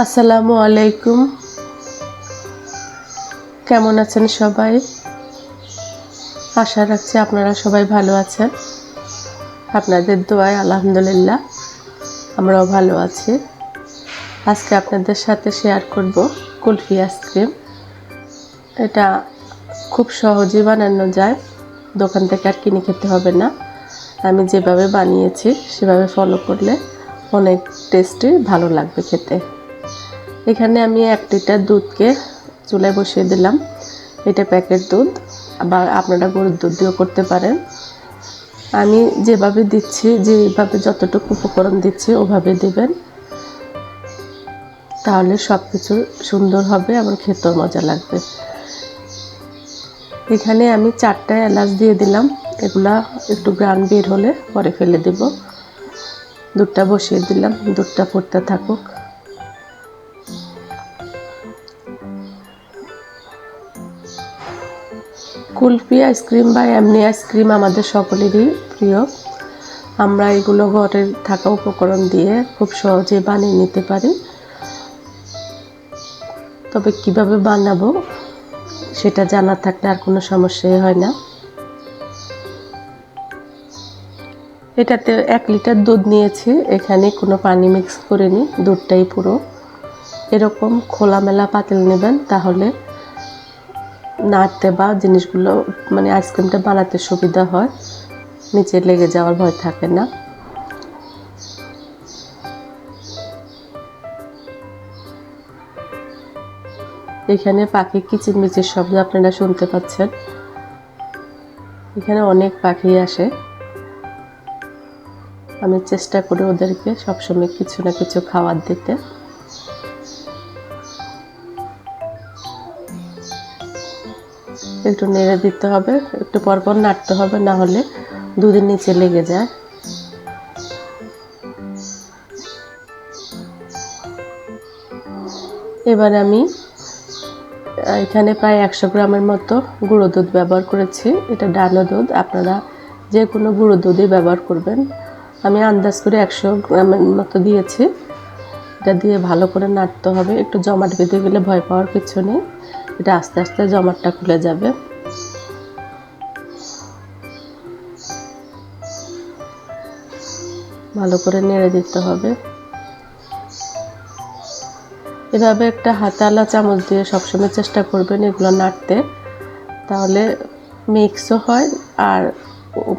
আসসালামু আলাইকুম। কেমন আছেন সবাই? আশা রাখছি আপনারা সবাই ভালো আছেন। আপনাদের দোয়ায় আলহামদুলিল্লাহ আমরাও ভালো আছি। আজকে আপনাদের সাথে শেয়ার করব কুলফি আইসক্রিম। এটা খুব সহজেই বানানো যায়, দোকান থেকে আর কিনে খেতে হবে না। আমি যেভাবে বানিয়েছি সেভাবে ফলো করলে অনেক টেস্টি ভালো লাগবে খেতে। এখানে আমি 1 লিটার দুধকে চুলায় বসিয়ে দিলাম। এটা প্যাকেট দুধ, আবার আপনারা গরুর দুধ দিয়েও করতে পারেন। আমি যেভাবে দিচ্ছি, যেভাবে যতটুকু উপকরণ দিচ্ছি ওভাবে দিবেন, তাহলে সব কিছু সুন্দর হবে এবং খেতেও মজা লাগবে। এখানে আমি 4টা এলাচ দিয়ে দিলাম। এগুলা একটু গ্রান বের হলে পরে ফেলে দেব। দুধটা বসিয়ে দিলাম, দুধটা ফুটতে থাকুক। কুলফি আইসক্রিম বা এমনি আইসক্রিম আমাদের সকলেরই প্রিয়। আমরা এগুলো ঘরের থাকা উপকরণ দিয়ে খুব সহজে বানিয়ে নিতে পারি। তবে কিভাবে বানাবো সেটা জানা থাকলে আর কোনো সমস্যাই হয় না। এটাতে 1 লিটার দুধ নিয়েছি, এখানে কোনো পানি মিক্স করিনি, দুধটাই পুরো। এরকম খোলামেলা পাতিল নেবেন, তাহলে নাড়তে বা জিনিসগুলো মানে আইসক্রিমটা বানাতে সুবিধা হয়, নিচে লেগে যাওয়ার ভয় থাকে না। এখানে পাখি কিচিরমিচির শব্দ আপনারা শুনতে পাচ্ছেন। এখানে অনেক পাখি আসে। আমি চেষ্টা করি ওদেরকে সবসময় কিছু না কিছু খাবার দিতে। একটু নেড়ে দিতে হবে, একটু পরপর নাড়তে হবে, না হলে দুধের নিচে লেগে যায়। এবার আমি এখানে প্রায় 100 গ্রামের মতো গুঁড়ো দুধ ব্যবহার করেছি। এটা ডানো দুধ, আপনারা যে কোনো গুঁড়ো দুধই ব্যবহার করবেন। আমি আন্দাজ করে 100 গ্রামের মতো দিয়েছি। এটা দিয়ে ভালো করে নাড়তে হবে। একটু জমাট বেঁধে গেলে ভয় পাওয়ার কিছু নেই, এটা আস্তে আস্তে জমাটটা খুলে যাবে। ভালো করে নেড়ে দিতে হবে। এভাবে একটা হাতাওয়ালা চামচ দিয়ে সবসময় চেষ্টা করবেন এগুলো নাড়তে, তাহলে মিক্সও হয় আর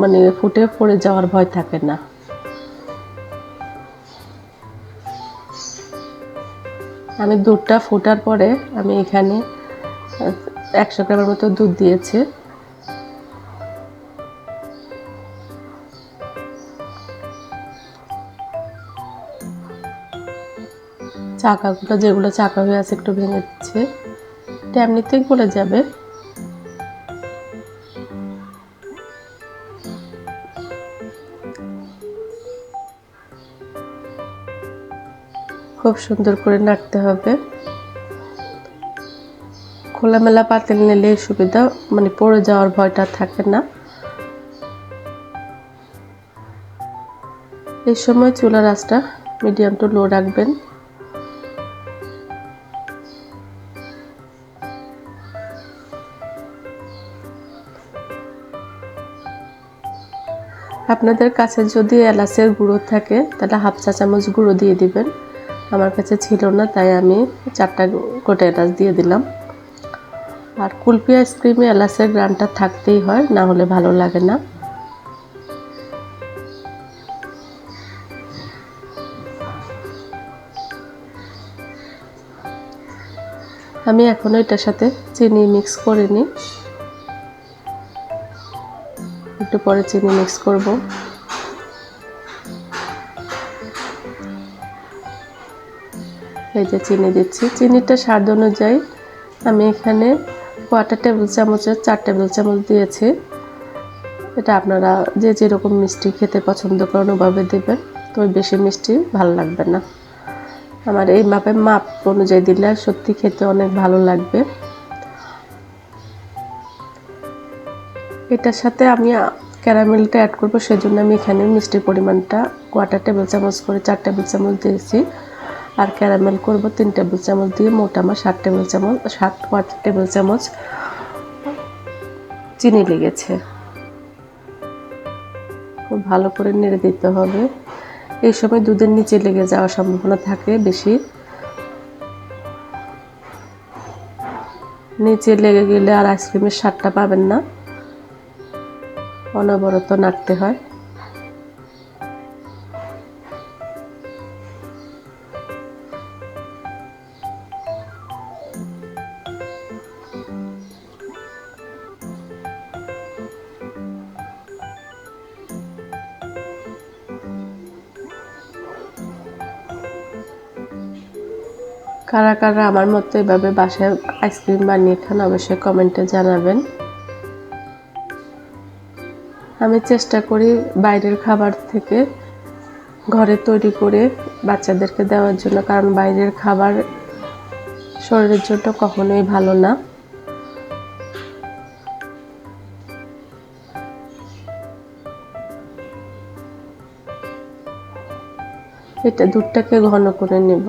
মানে ফুটে পড়ে যাওয়ার ভয় থাকে না। আমি দুধটা ফোটার পরে আমি এখানে 100 গ্রামের মতো দুধ দিয়েছি। চাকাগুলো যেগুলো চাকা হয়ে আছে একটু ভেঙে দিচ্ছে, এটা এমনিতেই গলে যাবে। খুব সুন্দর করে নাড়তে হবে। খোলামেলা পাতিল নিলে সুবিধা, মানে পড়ে যাওয়ার ভয়টা থাকে না। এই সময় চুলার আঁচটা মিডিয়াম টু লো রাখবেন। আপনাদের কাছে যদি এলাচের গুঁড়ো থাকে তাহলে 1/2 চা চামচ গুঁড়ো দিয়ে দিবেন। আমার কাছে ছিল না, তাই আমি 4টা গোটা এলাচ দিয়ে দিলাম। আর কুলফি আইসক্রিমে এলাচের গ্রানটা থাকতেই হয়, না হলে ভালো লাগে না। আমি এখনো এটার সাথে চিনি মিক্স করিনি, একটু পরে চিনি মিক্স করব। এই যে চিনি দিচ্ছি, চিনিটা স্বাদ অনুযায়ী আমি এখানে 1/4 টেবিল চামচের 4 টেবিল চামচ দিয়েছি। এটা আপনারা যে যেরকম মিষ্টি খেতে পছন্দ করেন ওভাবে দেবেন, তবে বেশি মিষ্টি ভালো লাগবে না। আমার এই মাপ অনুযায়ী দিলে সত্যি খেতে অনেক ভালো লাগবে। এটার সাথে আমি ক্যারামেলটা অ্যাড করব, সেজন্য আমি এখানে মিষ্টির পরিমাণটা 1/4 টেবিল চামচ করে 4 টেবিল চামচ দিয়েছি। আর ক্যারামেল করব 3 টেবিল চামচ দিয়ে, মোট আমার 7 টেবিল চামচ চিনি লেগেছে। খুব ভালো করে নেড়ে দিতে হবে। এই সময় দুধের নিচে লেগে যাওয়ার সম্ভাবনা থাকে বেশি। নিচে লেগে গেলে আর আইসক্রিমের স্বাদটা পাবেন না, অনবরত নাড়তে হয়। কারা কারা আমার মতো এভাবে বাসায় আইসক্রিম বানিয়ে খান অবশ্যই কমেন্টে জানাবেন। আমি চেষ্টা করি বাইরের খাবার থেকে ঘরে তৈরি করে বাচ্চাদেরকে দেওয়ার জন্য, কারণ বাইরের খাবার শরীরের জন্য কখনোই ভালো না। এটা দুধটাকে ঘন করে নেব।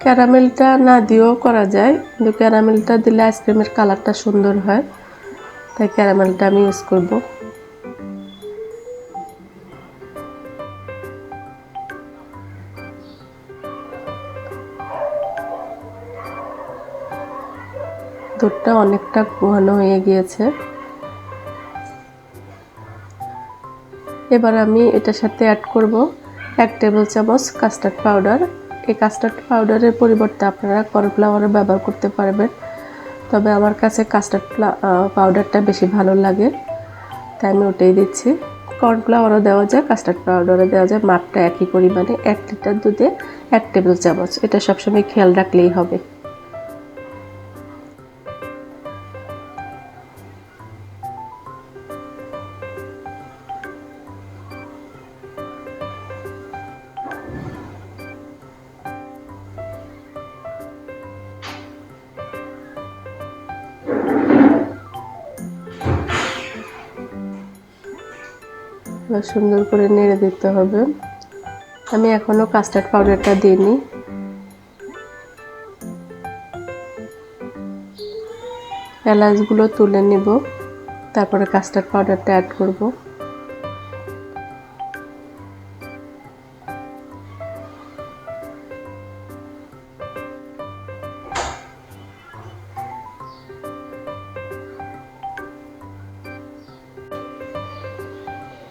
ক্যারামেলটা না দিয়েও করা যায়, কিন্তু ক্যারামেলটা দিলে আইসক্রিমের কালারটা সুন্দর হয়, তাই ক্যারামেলটা আমি ইউজ করব। দুধটা অনেকটা ঘন হয়ে গিয়েছে। এবার আমি এটার সাথে অ্যাড করব 1 টেবিল চামচ কাস্টার্ড পাউডার। এই কাস্টার্ড পাউডারের পরিবর্তে আপনারা কর্নফ্লাওয়ারও ব্যবহার করতে পারবেন, তবে আমার কাছে কাস্টার্ড পাউডারটা বেশি ভালো লাগে, তাই আমি ওটাই দিচ্ছি। কর্নফ্লাওয়ারও দেওয়া যায়, কাস্টার্ড পাউডারও দেওয়া যায়, মাপটা একই পরিমাণে। 1 লিটার দুধে 1 টেবিল চামচ, এটা সবসময় খেয়াল রাখলেই হবে। সুন্দর করে নেড়ে দিতে হবে। আমি এখনো কাস্টার্ড পাউডারটা দিইনি। এলাচগুলো তুলে নিব, তারপরে কাস্টার্ড পাউডারটা অ্যাড করব।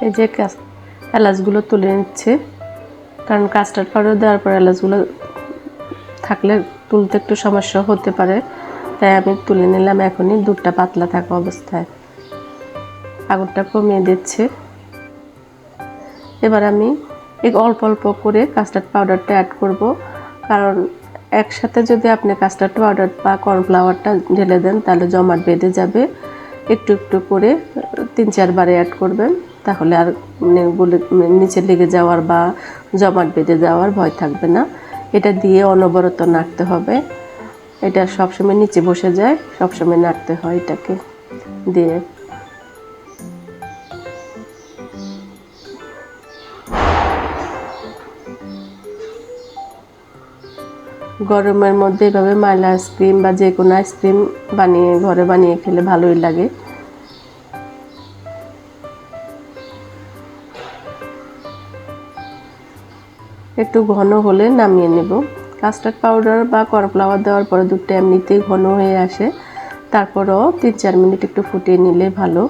এই যে এলাচগুলো তুলে নিচ্ছে, কারণ কাস্টার্ড পাউডার দেওয়ার পর এলাচগুলো থাকলে তুলতে একটু সমস্যা হতে পারে, তাই আমি তুলে নিলাম এখনই দুধটা পাতলা থাকা অবস্থায়। আগুনটা কমিয়ে দিচ্ছে। এবার আমি অল্প অল্প করে কাস্টার্ড পাউডারটা অ্যাড করব, কারণ একসাথে যদি আপনি কাস্টার্ড পাউডার বা কর্নফ্লাওয়ারটা ঢেলে দেন তাহলে জমাট বেঁধে যাবে। একটু একটু করে 3-4 বারে অ্যাড করবেন, তাহলে আর নিচে লেগে যাওয়ার বা জমাট বেঁধে যাওয়ার ভয় থাকবে না। এটা দিয়ে অনবরত নাড়তে হবে, এটা সবসময় নিচে বসে যায়, সবসময় নাড়তে হয় এটাকে দিয়ে। গরমের মধ্যে এভাবে মাইলা আইসক্রিম বা যে কোনো আইসক্রিম ঘরে বানিয়ে খেলে ভালোই লাগে। একটু ঘন হলে নামিয়ে নেব। কাস্টার্ড পাউডার বা কর্নফ্লাওয়ার দেওয়ার পরে দুধটা এমনিতেই ঘন হয়ে আসে, তারপরও 3-4 মিনিট একটু ফুটিয়ে নিলে ভালো।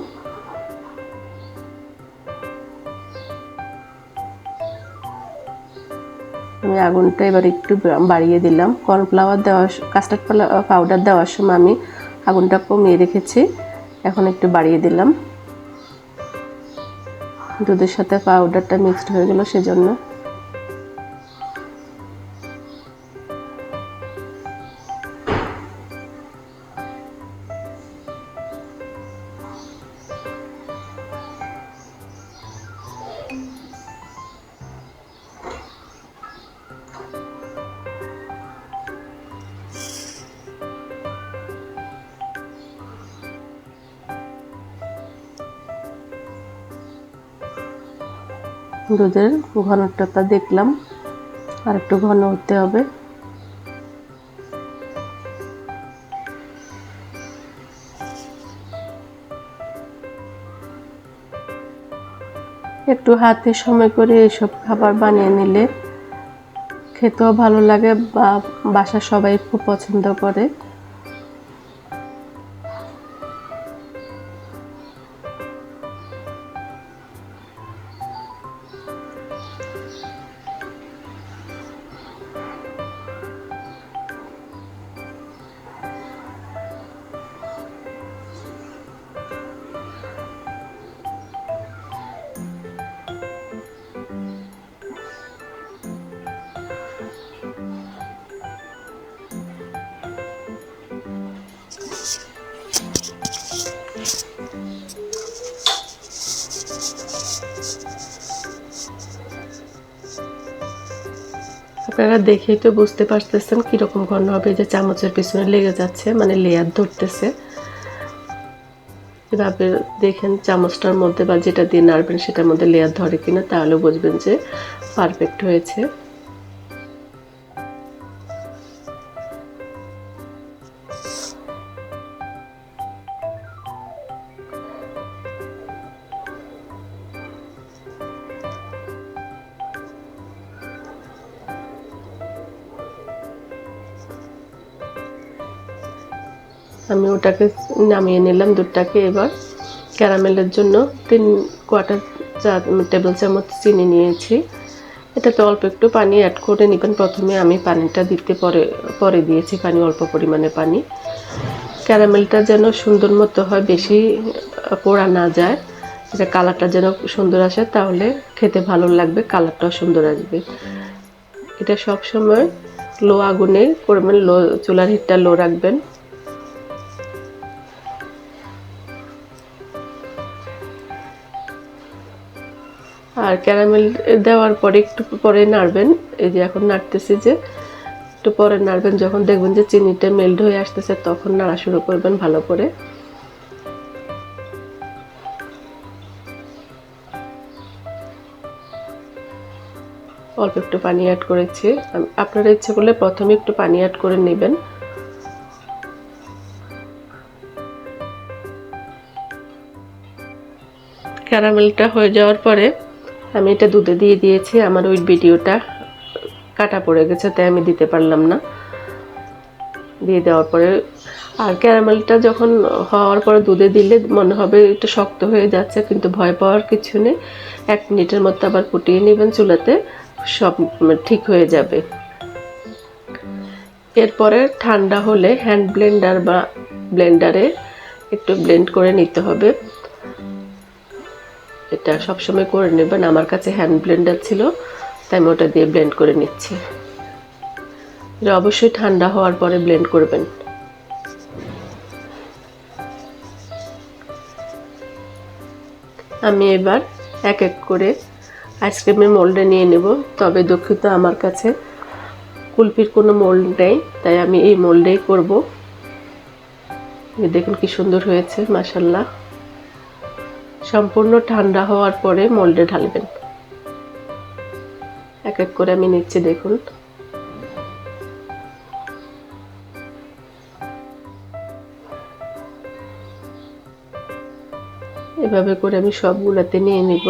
আমি আগুনটা এবার একটু বাড়িয়ে দিলাম। কাস্টার্ড পাউডার দেওয়ার সময় আমি আগুনটা কমিয়ে রেখেছি, এখন একটু বাড়িয়ে দিলাম। দুধের সাথে পাউডারটা মিক্সড হয়ে গেল সেজন্য। দুধের ঘনত্বটা দেখলাম, আর একটু ঘন হতে হবে। একটু হাতে সময় করে এসব খাবার বানিয়ে নিলে খেতেও ভালো লাগে, বা বাসার সবাই খুব পছন্দ করে। আপনারা দেখেই তো বুঝতে পারতেছেন কিরকম ঘন হবে, যে চামচের পিছনে লেগে যাচ্ছে, মানে লেয়ার ধরতেছে। এভাবে দেখেন চামচটার মধ্যে বা যেটা দিয়ে নাড়বেন সেটার মধ্যে লেয়ার ধরে কিনা, তাহলে বুঝবেন যে পারফেক্ট হয়েছে। আমি ওটাকে নামিয়ে নিলাম দুধটাকে। এবার ক্যারামেলের জন্য 3/4 টেবিল চামচ চিনি নিয়েছি। এটাতে অল্প একটু পানি অ্যাড করে নেবেন। প্রথমে আমি পানিটা দিতে পরে দিয়েছি পানি, অল্প পরিমাণে পানি। ক্যারামেলটা যেন সুন্দর মতো হয়, বেশি পোড়া না যায়, এটা কালারটা যেন সুন্দর আসে, তাহলে খেতে ভালো লাগবে, কালারটাও সুন্দর আসবে। এটা সব সময় লো আগুনে করবেন, চুলার হিটটা লো রাখবেন। আর ক্যারামেল দেওয়ার পরে একটু পরে নাড়বেন। এই যে এখন নাড়তেছি, যে একটু পরে নাড়বেন, যখন দেখবেন যে চিনিটা মেল্ট হয়ে আসতেছে তখন নাড়া শুরু করবেন ভালো করে। অল্প একটু পানি অ্যাড করেছি, আপনারা ইচ্ছে করলে প্রথমে একটু পানি অ্যাড করে নেবেন। ক্যারামেলটা হয়ে যাওয়ার পরে আমি এটা দুধে দিয়ে দিয়েছি। আমার ওই ভিডিওটা কাটা পড়ে গেছে, তাই আমি দিতে পারলাম না। দিয়ে দেওয়ার পরে, আর ক্যারামেলটা যখন হওয়ার পরে দুধে দিলে মনে হবে একটু শক্ত হয়ে যাচ্ছে, কিন্তু ভয় পাওয়ার কিছু নেই। 1 মিনিটের মতো আবার ফুটিয়ে নেবেন চুলাতে, সব ঠিক হয়ে যাবে। এরপরে ঠান্ডা হলে হ্যান্ড ব্লেন্ডার বা ব্লেন্ডারে একটু ব্লেন্ড করে নিতে হবে। এটা সবসময় করে নেবেন। আমার কাছে হ্যান্ড ব্লেন্ডার ছিল, তাই আমি ওটা দিয়ে ব্লেন্ড করে নিচ্ছি। এটা অবশ্যই ঠান্ডা হওয়ার পরে ব্লেন্ড করবেন। আমি এবার এক এক করে আইসক্রিমের মোল্ডে নিয়ে নেব। তবে দুঃখিত, আমার কাছে কুলফির কোনো মোল্ড নেই, তাই আমি এই মোল্ডেই করব। দেখুন কি সুন্দর হয়েছে, মাশাআল্লাহ। সম্পূর্ণ ঠান্ডা হওয়ার পরে মোল্ডে ঢালবেন। এক এক করে আমি নিচ্ছি, দেখুন। এভাবে করে আমি সবগুলাতে নিয়ে নিব।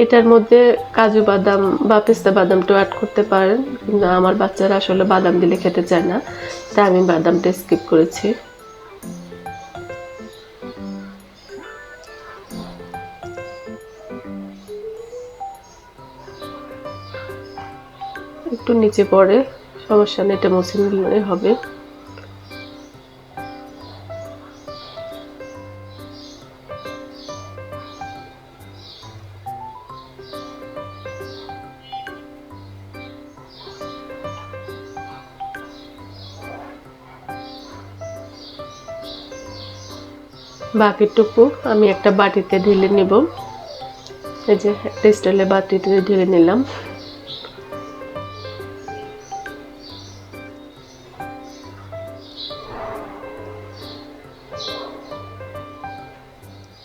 এটার মধ্যে কাজু বাদাম বা পেস্তা বাদামটাও অ্যাড করতে পারেন, কিন্তু আমার বাচ্চারা আসলে বাদাম দিলে খেতে চায় না, তাই আমি বাদামটা স্কিপ করেছি। একটু নিচে পড়ে, সমস্যা নেই, এটা মুছে নিলে হবে। বাকিটুকু আমি একটা বাটিতে ঢেলে নেব। এই যে একটা স্টাইলের বাটিতে ঢেলে নিলাম।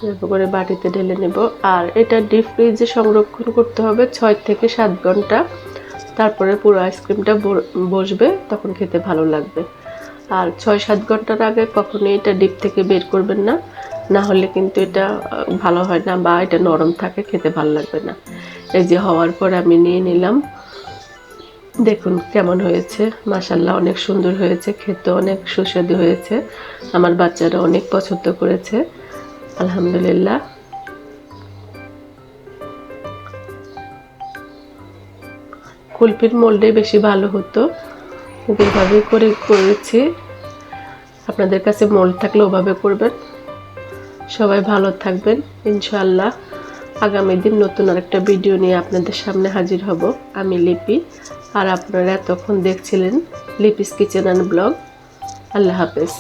এরপর করে বাটিতে ঢেলে নেব। আর এটা ডিপ ফ্রিজে সংরক্ষণ করতে হবে 6 থেকে 7 ঘন্টা। তারপরে পুরো আইসক্রিমটা বসবে, তখন খেতে ভালো লাগবে। আর 6-7 ঘন্টার আগে কখনোই এটা ডিপ থেকে বের করবেন না, না হলে কিন্তু এটা ভালো হয় না বা এটা নরম থাকে, খেতে ভালো লাগবে না। এই যে হওয়ার পর আমি নিয়ে নিলাম, দেখুন কেমন হয়েছে। মাশাআল্লাহ অনেক সুন্দর হয়েছে, খেতে অনেক সুস্বাদু হয়েছে। আমার বাচ্চারা অনেক পছন্দ করেছে, আলহামদুলিল্লাহ। কুলফির মোল্ডে বেশি ভালো হতো, যেভাবে করে করেছি। আপনাদের কাছে মোল্ড থাকলে ওভাবে করবেন। সবাই ভালো থাকবেন ইনশাআল্লাহ। আগামী দিন নতুন আরেকটা ভিডিও নিয়ে আপনাদের সামনে হাজির হব। আমি লিপি, আর আপনারা এতক্ষণ দেখছিলেন লিপিস কিচেন অ্যান্ড ব্লগ। আল্লাহ হাফেজ।